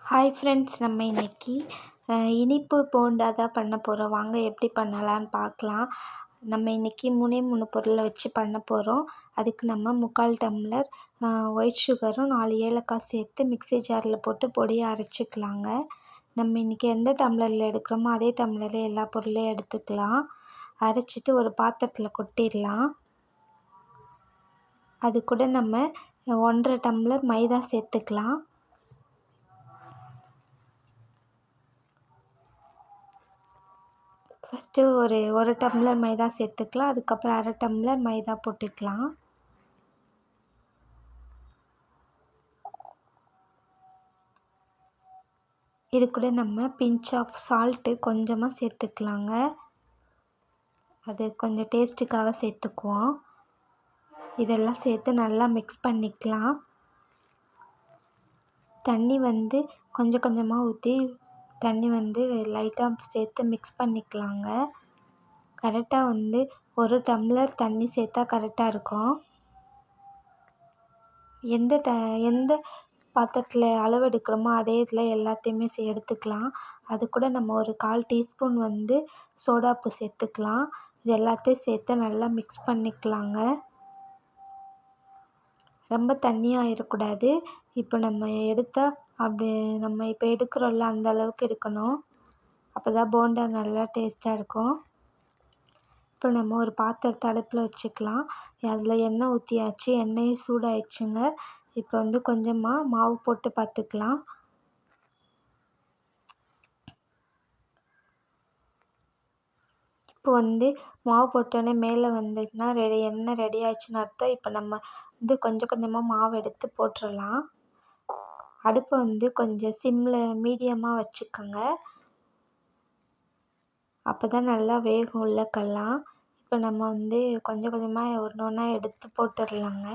Hi friends, நம்ம இன்னைக்கு இனிப்பு போண்டா தான் பண்ண போகிறோம். வாங்க எப்படி பண்ணலான்னு பார்க்கலாம். நம்ம இன்றைக்கி 3 பொருளை வச்சு பண்ண போகிறோம். அதுக்கு நம்ம 3/4 டம்ளர் ஒயிட் சுகரும் 4 ஏலக்காய் சேர்த்து மிக்ஸி ஜாரில் போட்டு பொடியை அரைச்சிக்கலாங்க. நம்ம இன்றைக்கி எந்த டம்ளரில் எடுக்கிறோமோ அதே டம்ளரில் எல்லா பொருளையும் எடுத்துக்கலாம். அரைச்சிட்டு ஒரு பாத்திரத்தில் கொட்டிடலாம். அது கூட நம்ம 1/2 டம்ளர் மைதா சேர்த்துக்கலாம். ஃபஸ்ட்டு ஒரு டம்ளர் மைதா சேர்த்துக்கலாம். அதுக்கப்புறம் 1/2 டம்ளர் மைதா போட்டுக்கலாம். இது கூட நம்ம பிஞ்ச் ஆஃப் சால்ட்டு கொஞ்சமாக சேர்த்துக்கலாங்க. அது கொஞ்சம் டேஸ்ட்டுக்காக சேர்த்துக்குவோம். இதெல்லாம் சேர்த்து நல்லா மிக்ஸ் பண்ணிக்கலாம். தண்ணி கொஞ்சம் கொஞ்சமாக ஊற்றி லைட்டாக சேர்த்து மிக்ஸ் பண்ணிக்கலாங்க. கரெக்டாக 1 டம்ளர் தண்ணி சேர்த்தா கரெக்டாக இருக்கும். எந்த பாத்திரத்தில் அளவு எடுக்கிறோமோ அதே இதில் எல்லாத்தையுமே எடுத்துக்கலாம். அது கூட நம்ம ஒரு 1/4 டீஸ்பூன் சோடாப்பு சேர்த்துக்கலாம். இது எல்லாத்தையும் சேர்த்து நல்லா மிக்ஸ் பண்ணிக்கலாங்க. ரொம்ப தண்ணியாக ஆயிடக்கூடாது. இப்போ நம்ம எடுக்கிறோம்ல அந்த அளவுக்கு இருக்கணும். அப்போ தான் போண்டா நல்லா டேஸ்ட்டாக இருக்கும். இப்போ நம்ம ஒரு பாத்திரத்தை அடுப்பில் வச்சுக்கலாம். அதில் எண்ணெய் ஊற்றியாச்சு. எண்ணெயும் சூடாயிடுச்சுங்க. இப்போ கொஞ்சமாக மாவு போட்டு பார்த்துக்கலாம். இப்போ மாவு போட்டோடனே மேலே வந்துச்சுன்னா எண்ணெய் ரெடி ஆயிடுச்சுன்னு அர்த்தம். இப்போ நம்ம கொஞ்சம் கொஞ்சமாக மாவு எடுத்து போட்டுடலாம். அடுப்பை கொஞ்சம் சிம்மில் மீடியமாக வச்சுக்கோங்க. அப்போ தான் நல்லா வேகும் உள்ளக்கெல்லாம். இப்போ நம்ம கொஞ்சம் கொஞ்சமாக ஒன்று ஒன்றா எடுத்து போட்டுடலாங்க.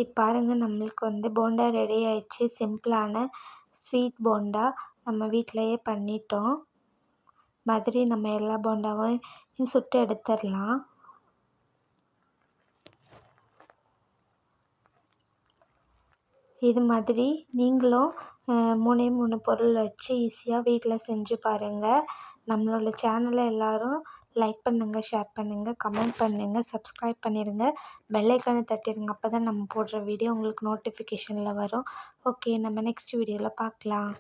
இப்போ பாருங்கள், நம்மளுக்கு போண்டா ரெடி ஆயிடுச்சு. சிம்பிளான ஸ்வீட் போண்டா நம்ம வீட்டிலையே பண்ணிட்டோம். மாதிரி நம்ம எல்லா போண்டாவையும் சுட்டு எடுத்துடலாம். இது மாதிரி நீங்களும் 3 பொருள் வச்சு ஈஸியாக வீட்டில் செஞ்சு பாருங்கள். நம்மளோட சேனலை எல்லோரும் லைக் பண்ணுங்கள், ஷேர் பண்ணுங்கள், கமெண்ட் பண்ணுங்கள், சப்ஸ்கிரைப் பண்ணிடுங்க. பெல் ஐக்கானை தட்டிடுங்க. அப்போ தான் நம்ம போடுற வீடியோ உங்களுக்கு நோட்டிஃபிகேஷனில் வரும். ஓகே, நம்ம நெக்ஸ்ட் வீடியோவில் பார்க்கலாம்.